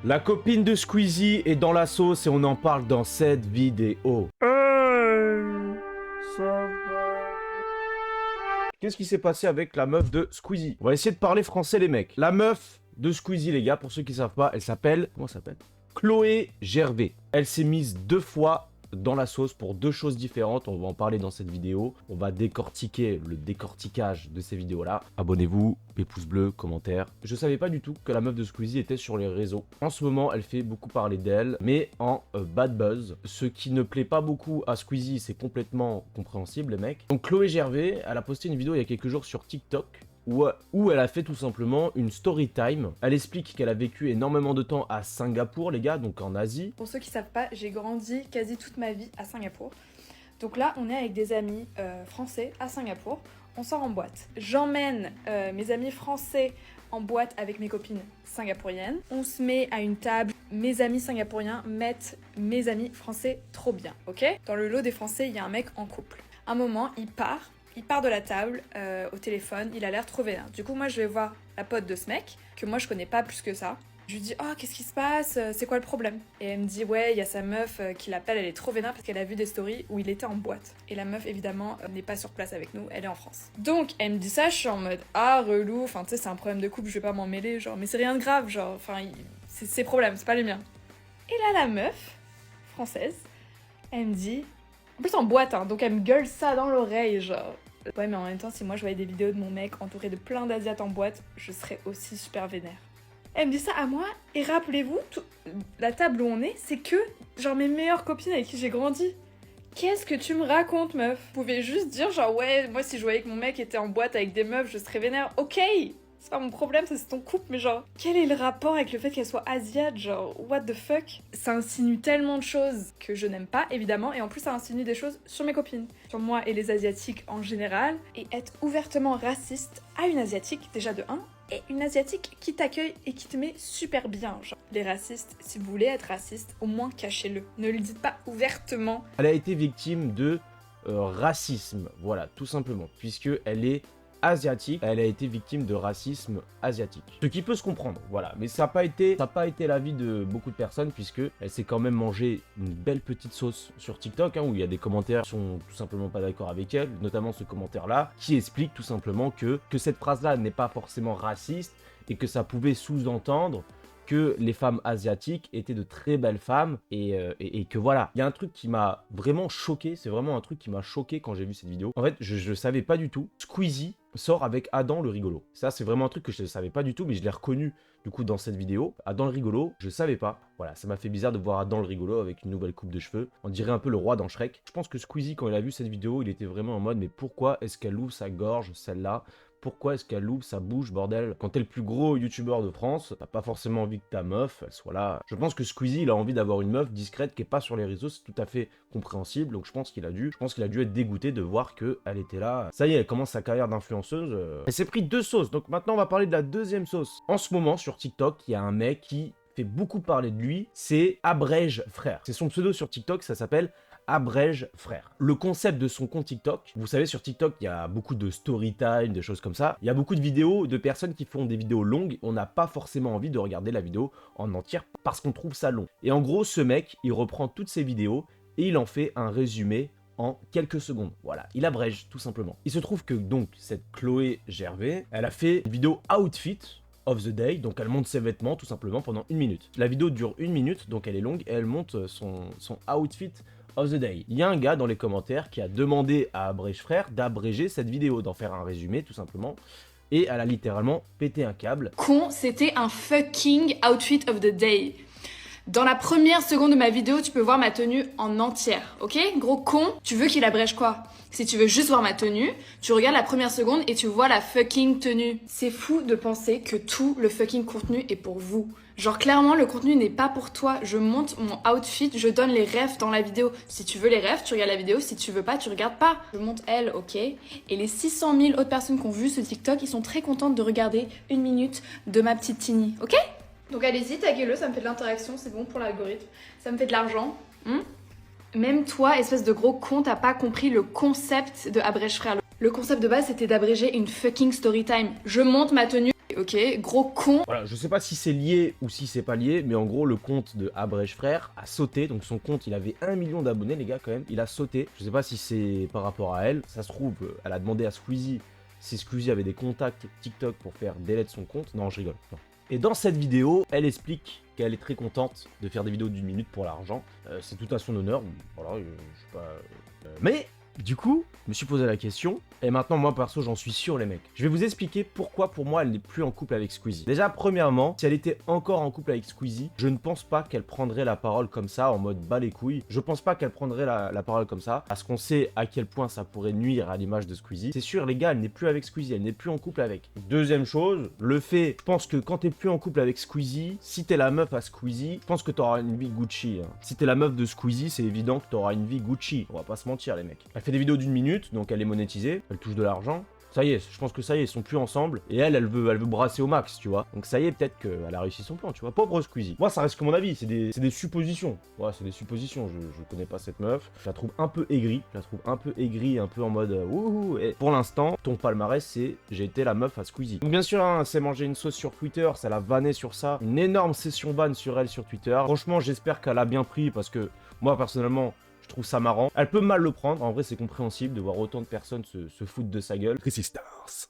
La copine de Squeezie est dans la sauce et on en parle dans cette vidéo. Qu'est-ce qui s'est passé avec la meuf de Squeezie? On va essayer de parler français les mecs. La meuf de Squeezie les gars, pour ceux qui savent pas, elle s'appelle... Comment elle s'appelle? Chloé Gervais. Elle s'est mise 2 fois dans la sauce pour 2 choses différentes. On va en parler dans cette vidéo. On va décortiquer le décortiquage de ces vidéos-là. Abonnez-vous, les pouces bleus, commentaires. Je savais pas du tout que la meuf de Squeezie était sur les réseaux. En ce moment, elle fait beaucoup parler d'elle, mais en bad buzz. Ce qui ne plaît pas beaucoup à Squeezie, c'est complètement compréhensible, les mecs. Donc Chloé Gervais, elle a posté une vidéo il y a quelques jours sur TikTok, où elle a fait tout simplement une story time. Elle explique qu'elle a vécu énormément de temps à Singapour, les gars, donc en Asie. Pour ceux qui savent pas, j'ai grandi quasi toute ma vie à Singapour. Donc là, on est avec des amis français à Singapour. On sort en boîte. J'emmène mes amis français en boîte avec mes copines singapouriennes. On se met à une table. Mes amis singapouriens mettent mes amis français trop bien, ok? Dans le lot des français, il y a un mec en couple. Un moment, il part de la table au téléphone, il a l'air trop vénère. Du coup, moi, je vais voir la pote de ce mec, que moi, je connais pas plus que ça. Je lui dis « Oh, qu'est-ce qui se passe? C'est quoi le problème ?» Et elle me dit « Ouais, il y a sa meuf qui l'appelle, elle est trop vénère parce qu'elle a vu des stories où il était en boîte. » Et la meuf, évidemment, n'est pas sur place avec nous, elle est en France. Donc, elle me dit ça, je suis en mode « Ah, relou, enfin, tu sais, c'est un problème de couple, je vais pas m'en mêler, genre, mais c'est rien de grave, genre, enfin, c'est ses problèmes, c'est pas les miens. » Et là, la meuf, française, elle me dit... En plus, en boîte, hein, donc elle me gueule ça dans l'oreille, genre... Ouais, mais en même temps, si moi je voyais des vidéos de mon mec entouré de plein d'asiates en boîte, je serais aussi super vénère. Elle me dit ça à moi, et rappelez-vous, la table où on est, c'est que, genre, mes meilleures copines avec qui j'ai grandi. Qu'est-ce que tu me racontes, meuf? Vous pouvez juste dire, genre, ouais, moi si je voyais que mon mec était en boîte avec des meufs, je serais vénère. Ok, c'est pas mon problème, ça c'est ton couple, mais genre, quel est le rapport avec le fait qu'elle soit asiate? Genre, what the fuck? Ça insinue tellement de choses que je n'aime pas, évidemment, et en plus ça insinue des choses sur mes copines, sur moi et les asiatiques en général, et être ouvertement raciste à une asiatique, déjà de 1, et une asiatique qui t'accueille et qui te met super bien, genre. Les racistes, si vous voulez être raciste, au moins cachez-le. Ne le dites pas ouvertement. Elle a été victime de racisme, voilà, tout simplement, puisque elle est asiatique, elle a été victime de racisme asiatique. Ce qui peut se comprendre, voilà, mais ça n'a pas été l'avis de beaucoup de personnes, puisque elle s'est quand même mangé une belle petite sauce sur TikTok, hein, où il y a des commentaires qui sont tout simplement pas d'accord avec elle, notamment ce commentaire-là, qui explique tout simplement que cette phrase-là n'est pas forcément raciste, et que ça pouvait sous-entendre que les femmes asiatiques étaient de très belles femmes et que voilà. Il y a un truc qui m'a vraiment choqué, c'est vraiment un truc qui m'a choqué quand j'ai vu cette vidéo. En fait, je savais pas du tout. Squeezie sort avec Adam le rigolo. Ça, c'est vraiment un truc que je ne savais pas du tout, mais je l'ai reconnu du coup dans cette vidéo. Adam le rigolo, je savais pas. Voilà, ça m'a fait bizarre de voir Adam le rigolo avec une nouvelle coupe de cheveux. On dirait un peu le roi dans Shrek. Je pense que Squeezie, quand il a vu cette vidéo, il était vraiment en mode, mais pourquoi est-ce qu'elle ouvre sa gorge, celle-là? Pourquoi est-ce qu'elle ouvre sa bouche, bordel? Quand t'es le plus gros youtubeur de France, t'as pas forcément envie que ta meuf, elle soit là. Je pense que Squeezie, il a envie d'avoir une meuf discrète qui est pas sur les réseaux, c'est tout à fait compréhensible. Donc je pense qu'il a dû être dégoûté de voir qu'elle était là. Ça y est, elle commence sa carrière d'influenceuse. Elle s'est pris 2 sauces, donc maintenant on va parler de la deuxième sauce. En ce moment, sur TikTok, il y a un mec qui fait beaucoup parler de lui, c'est Abrège Frère. C'est son pseudo sur TikTok, ça s'appelle Abrège Frère. Le concept de son compte TikTok, vous savez sur TikTok il y a beaucoup de story time, des choses comme ça. Il y a beaucoup de vidéos de personnes qui font des vidéos longues. On n'a pas forcément envie de regarder la vidéo en entière parce qu'on trouve ça long. Et en gros ce mec il reprend toutes ces vidéos et il en fait un résumé en quelques secondes. Voilà, il abrège tout simplement. Il se trouve que donc cette Chloé Gervais, elle a fait une vidéo outfit of the day, donc elle monte ses vêtements tout simplement pendant 1 minute. La vidéo dure 1 minute, donc elle est longue et elle monte son outfit of the day. Il y a un gars dans les commentaires qui a demandé à Abrège Frère d'abréger cette vidéo, d'en faire un résumé tout simplement, et elle a littéralement pété un câble. Con, c'était un fucking outfit of the day. Dans la première seconde de ma vidéo, tu peux voir ma tenue en entière, ok? Gros con, tu veux qu'il abrège quoi? Si tu veux juste voir ma tenue, tu regardes la première seconde et tu vois la fucking tenue. C'est fou de penser que tout le fucking contenu est pour vous. Genre clairement, le contenu n'est pas pour toi. Je monte mon outfit, je donne les refs dans la vidéo. Si tu veux les refs, tu regardes la vidéo. Si tu veux pas, tu regardes pas. Je monte elle, ok? Et les 600 000 autres personnes qui ont vu ce TikTok, ils sont très contentes de regarder 1 minute de ma petite Tini, ok? Donc allez-y, taguez-le, ça me fait de l'interaction, c'est bon pour l'algorithme. Ça me fait de l'argent. Même toi, espèce de gros con, t'as pas compris le concept de Abrège Frère. Le concept de base, c'était d'abréger une fucking story time. Je monte ma tenue. ok, gros con. Voilà, je sais pas si c'est lié ou si c'est pas lié, mais en gros, le compte de Abrège Frère a sauté. Donc son compte, il avait 1 million d'abonnés, les gars, quand même. Il a sauté. Je sais pas si c'est par rapport à elle. Ça se trouve, elle a demandé à Squeezie si Squeezie avait des contacts TikTok pour faire delete son compte. Non, je rigole. Non. Et dans cette vidéo, elle explique qu'elle est très contente de faire des vidéos d'1 minute pour l'argent. C'est tout à son honneur. Voilà, je sais pas. Mais du coup, je me suis posé la question, et maintenant, moi, perso, j'en suis sûr, les mecs. Je vais vous expliquer pourquoi, pour moi, elle n'est plus en couple avec Squeezie. Déjà, premièrement, si elle était encore en couple avec Squeezie, je ne pense pas qu'elle prendrait la parole comme ça, en mode bas les couilles. Je pense pas qu'elle prendrait la parole comme ça, parce qu'on sait à quel point ça pourrait nuire à l'image de Squeezie. C'est sûr, les gars, elle n'est plus avec Squeezie, elle n'est plus en couple avec. Deuxième chose, le fait, je pense que quand t'es plus en couple avec Squeezie, si t'es la meuf à Squeezie, je pense que t'auras une vie Gucci. Hein. Si t'es la meuf de Squeezie, c'est évident que t'auras une vie Gucci. On va pas se mentir, les mecs. Elle fait des vidéos d'1 minute, donc elle est monétisée, elle touche de l'argent. Ça y est, je pense que ça y est, ils sont plus ensemble. Et elle veut brasser au max, tu vois. Donc ça y est, peut-être qu'elle a réussi son plan, tu vois. Pauvre Squeezie. Moi, ça reste que mon avis, c'est des suppositions. Ouais, c'est des suppositions. Je connais pas cette meuf. Je la trouve un peu aigrie. Un peu en mode wouhou. Et pour l'instant, ton palmarès, c'est j'ai été la meuf à Squeezie. Donc bien sûr, hein, elle s'est mangé une sauce sur Twitter, ça l'a vanné sur ça. Une énorme session ban sur elle sur Twitter. Franchement, j'espère qu'elle a bien pris parce que moi, personnellement, je trouve ça marrant. Elle peut mal le prendre. En vrai, c'est compréhensible de voir autant de personnes se foutre de sa gueule. Que c'est Stars.